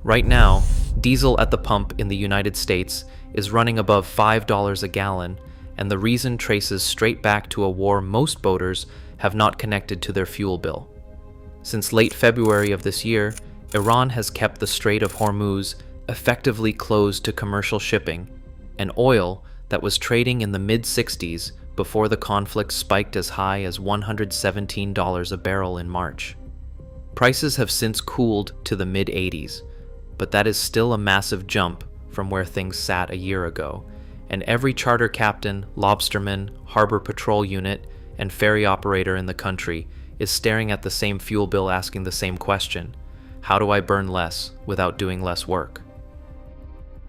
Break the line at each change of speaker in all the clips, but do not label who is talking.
Right now, diesel at the pump in the United States is running above $5 a gallon, and the reason traces straight back to a war most boaters have not connected to their fuel bill. Since late February of this year, Iran has kept the Strait of Hormuz effectively closed to commercial shipping, and oil that was trading in the mid-60s before the conflict spiked as high as $117 a barrel in March. Prices have since cooled to the mid-80s, but that is still a massive jump from where things sat a year ago, and every charter captain, lobsterman, harbor patrol unit, and ferry operator in the country is staring at the same fuel bill asking the same question: how do I burn less without doing less work?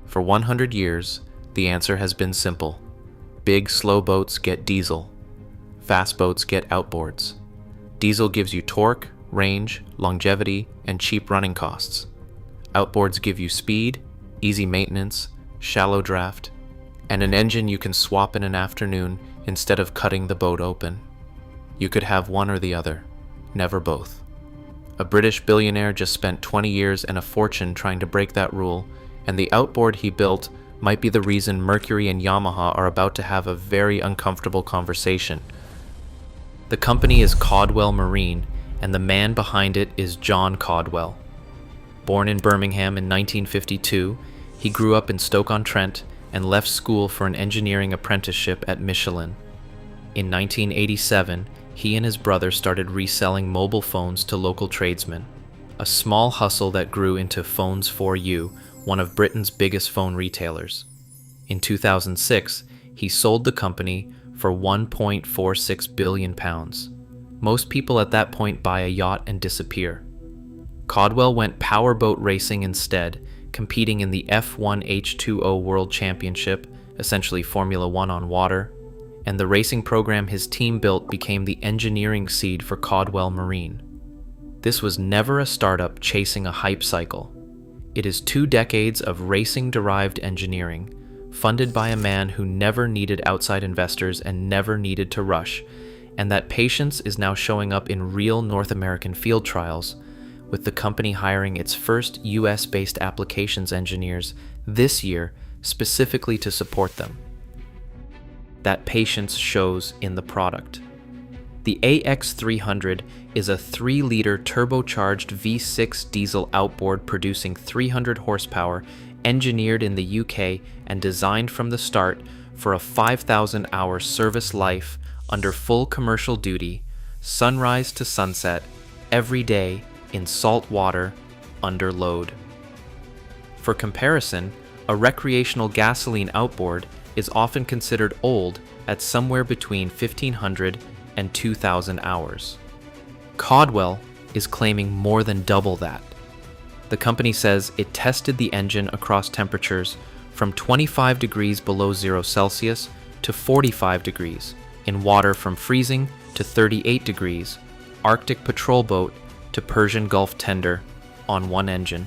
For 100 years, the answer has been simple. Big, slow boats get diesel. Fast boats get outboards. Diesel gives you torque, range, longevity, and cheap running costs. Outboards give you speed, easy maintenance, shallow draft, and an engine you can swap in an afternoon instead of cutting the boat open. You could have one or the other, never both. A British billionaire just spent 20 years and a fortune trying to break that rule, and the outboard he built might be the reason Mercury and Yamaha are about to have a very uncomfortable conversation. The company is Caudwell Marine, and the man behind it is John Caudwell. Born in Birmingham in 1952, he grew up in Stoke-on-Trent and left school for an engineering apprenticeship at Michelin. In 1987, he and his brother started reselling mobile phones to local tradesmen, a small hustle that grew into Phones 4U, one of Britain's biggest phone retailers. In 2006, he sold the company for £1.46 billion. Most people at that point buy a yacht and disappear. Caudwell went powerboat racing instead, competing in the F1 H2O World Championship, essentially Formula One on water, and the racing program his team built became the engineering seed for Caudwell Marine. This was never a startup chasing a hype cycle. It is 2 decades of racing-derived engineering, funded by a man who never needed outside investors and never needed to rush, and that patience is now showing up in real North American field trials, with the company hiring its first US-based applications engineers this year specifically to support them. That patience shows in the product. The AX300 is a 3-liter turbocharged V6 diesel outboard producing 300 horsepower, engineered in the UK and designed from the start for a 5,000-hour service life under full commercial duty, sunrise to sunset, every day in salt water, under load. For comparison, a recreational gasoline outboard is often considered old at somewhere between 1,500 and 2,000 hours. Caudwell is claiming more than double that. The company says it tested the engine across temperatures from 25 degrees below 0 Celsius to 45 degrees, in water from freezing to 38 degrees, Arctic patrol boat to Persian Gulf tender, on one engine.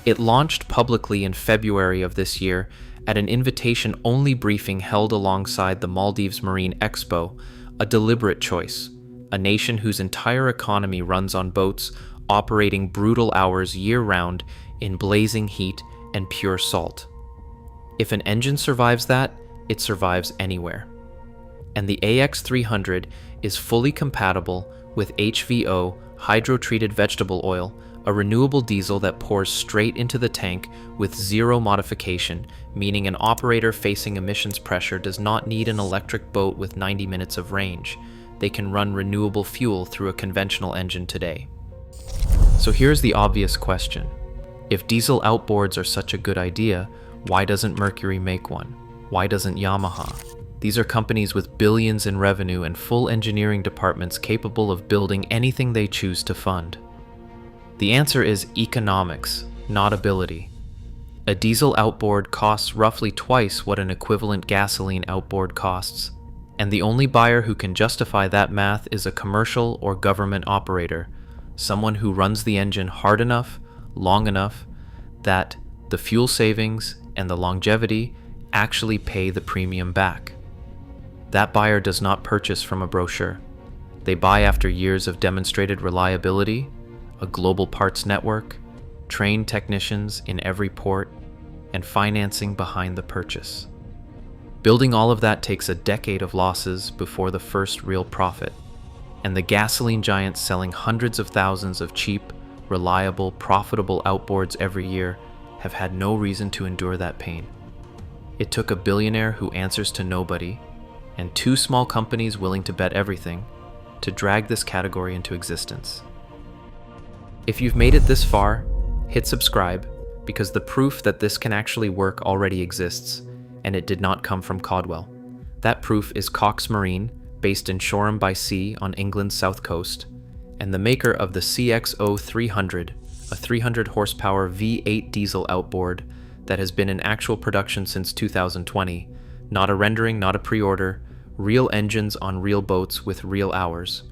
It launched publicly in February of this year at an invitation-only briefing held alongside the Maldives Marine Expo, a deliberate choice, a nation whose entire economy runs on boats operating brutal hours year-round in blazing heat and pure salt. If an engine survives that, it survives anywhere. And the AX300 is fully compatible with HVO, hydro-treated vegetable oil, a renewable diesel that pours straight into the tank with zero modification, meaning an operator facing emissions pressure does not need an electric boat with 90 minutes of range. They can run renewable fuel through a conventional engine today. So here's the obvious question. If diesel outboards are such a good idea, why doesn't Mercury make one? Why doesn't Yamaha? These are companies with billions in revenue and full engineering departments capable of building anything they choose to fund. The answer is economics, not ability. A diesel outboard costs roughly twice what an equivalent gasoline outboard costs, and the only buyer who can justify that math is a commercial or government operator, someone who runs the engine hard enough, long enough, that the fuel savings and the longevity actually pay the premium back. That buyer does not purchase from a brochure. They buy after years of demonstrated reliability, a global parts network, trained technicians in every port, and financing behind the purchase. Building all of that takes a decade of losses before the first real profit, and the gasoline giants selling hundreds of thousands of cheap, reliable, profitable outboards every year have had no reason to endure that pain. It took a billionaire who answers to nobody, and two small companies willing to bet everything, to drag this category into existence. If you've made it this far, hit subscribe, because the proof that this can actually work already exists, and it did not come from Caudwell. That proof is Cox Marine, based in Shoreham by Sea on England's south coast, and the maker of the CX-0300, a 300 horsepower V8 diesel outboard that has been in actual production since 2020, not a rendering, not a pre-order, real engines on real boats with real hours.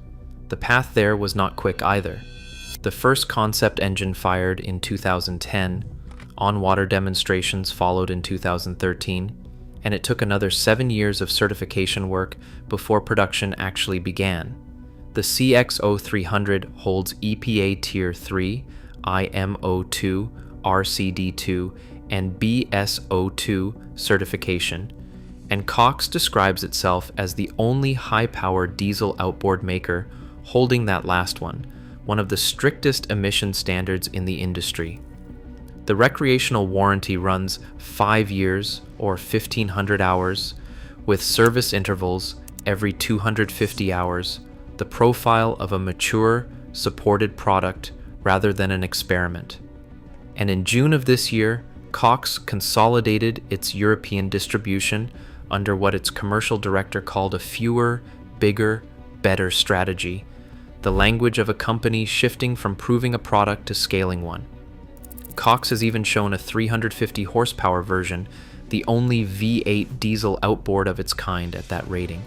The path there was not quick either. The first concept engine fired in 2010, on-water demonstrations followed in 2013, and it took another 7 years of certification work before production actually began. The CX-0300 holds EPA Tier 3, IMO2, RCD2, and BSO2 certification, and Cox describes itself as the only high-powered diesel outboard maker holding that last one of the strictest emission standards in the industry. The recreational warranty runs 5 years or 1,500 hours, with service intervals every 250 hours, the profile of a mature, supported product rather than an experiment. And in June of this year, Cox consolidated its European distribution under what its commercial director called a fewer, bigger, better strategy, the language of a company shifting from proving a product to scaling one. Cox has even shown a 350 horsepower version, the only V8 diesel outboard of its kind at that rating.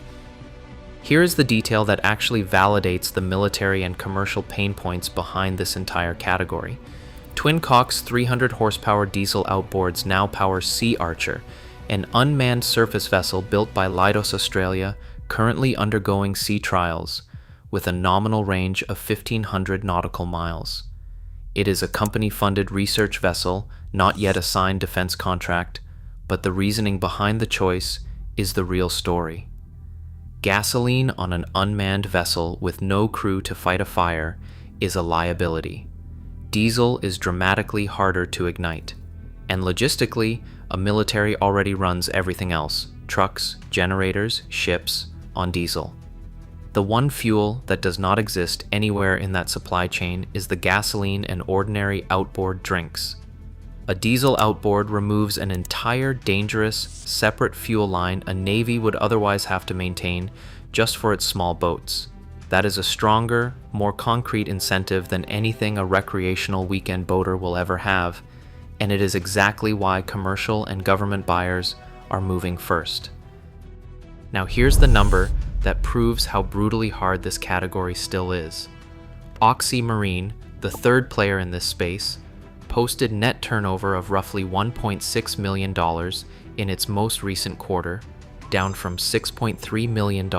Here is the detail that actually validates the military and commercial pain points behind this entire category. Twin Cox 300 horsepower diesel outboards now power Sea Archer, an unmanned surface vessel built by Leidos Australia, currently undergoing sea trials, with a nominal range of 1,500 nautical miles. It is a company-funded research vessel, not yet a signed defense contract, but the reasoning behind the choice is the real story. Gasoline on an unmanned vessel with no crew to fight a fire is a liability. Diesel is dramatically harder to ignite, and logistically, a military already runs everything else, trucks, generators, ships, on diesel. The one fuel that does not exist anywhere in that supply chain is the gasoline and ordinary outboard drinks. A diesel outboard removes an entire dangerous, separate fuel line a Navy would otherwise have to maintain just for its small boats. That is a stronger, more concrete incentive than anything a recreational weekend boater will ever have, and it is exactly why commercial and government buyers are moving first. Now here's the number that proves how brutally hard this category still is. Oxy Marine, the third player in this space, posted net turnover of roughly $1.6 million in its most recent quarter, down from $6.3 million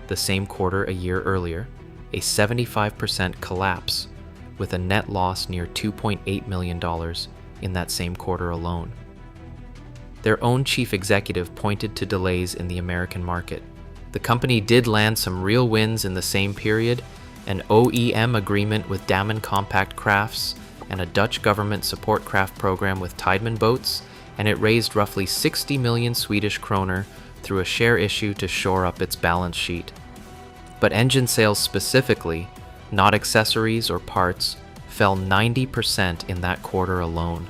the same quarter a year earlier, a 75% collapse, with a net loss near $2.8 million in that same quarter alone. Their own chief executive pointed to delays in the American market. The company did land some real wins in the same period, an OEM agreement with Damen Compact Crafts, and a Dutch government support craft program with Tideman Boats, and it raised roughly 60 million Swedish kroner through a share issue to shore up its balance sheet. But engine sales specifically, not accessories or parts, fell 90% in that quarter alone.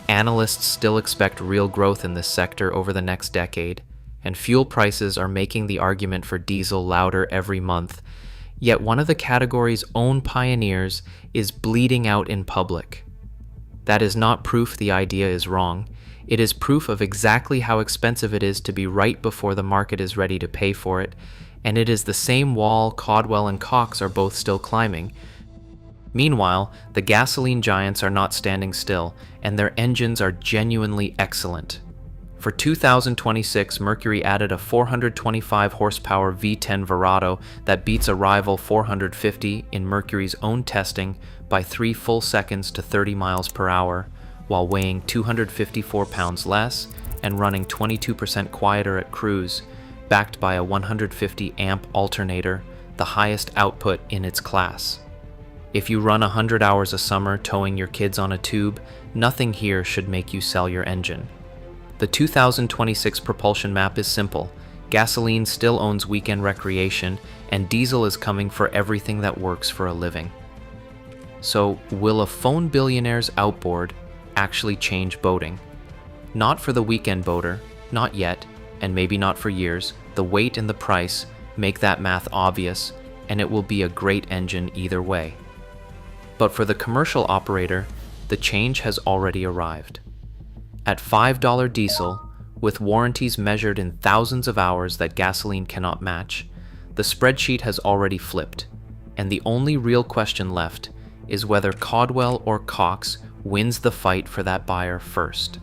Analysts still expect real growth in this sector over the next decade, and fuel prices are making the argument for diesel louder every month, yet one of the category's own pioneers is bleeding out in public. That is not proof the idea is wrong. It is proof of exactly how expensive it is to be right before the market is ready to pay for it, and it is the same wall Caudwell and Cox are both still climbing. Meanwhile, the gasoline giants are not standing still, and their engines are genuinely excellent. For 2026, Mercury added a 425 horsepower V10 Verado that beats a rival 450 in Mercury's own testing by 3 full seconds to 30 miles per hour, while weighing 254 pounds less and running 22% quieter at cruise, backed by a 150 amp alternator, the highest output in its class. If you run 100 hours a summer towing your kids on a tube, nothing here should make you sell your engine. The 2026 propulsion map is simple. Gasoline still owns weekend recreation, and diesel is coming for everything that works for a living. So, will a phone billionaire's outboard actually change boating? Not for the weekend boater, not yet, and maybe not for years. The weight and the price make that math obvious, and it will be a great engine either way. But for the commercial operator, the change has already arrived. At $5 diesel, with warranties measured in thousands of hours that gasoline cannot match, the spreadsheet has already flipped, and the only real question left is whether Caudwell or Cox wins the fight for that buyer first.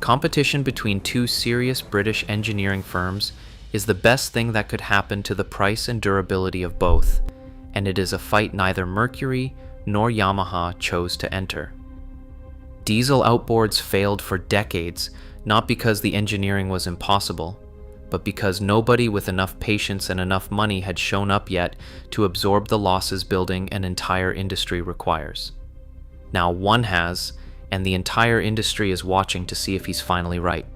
Competition between two serious British engineering firms is the best thing that could happen to the price and durability of both, and it is a fight neither Mercury nor Yamaha chose to enter. Diesel outboards failed for decades, not because the engineering was impossible, but because nobody with enough patience and enough money had shown up yet to absorb the losses building an entire industry requires. Now one has, and the entire industry is watching to see if he's finally right.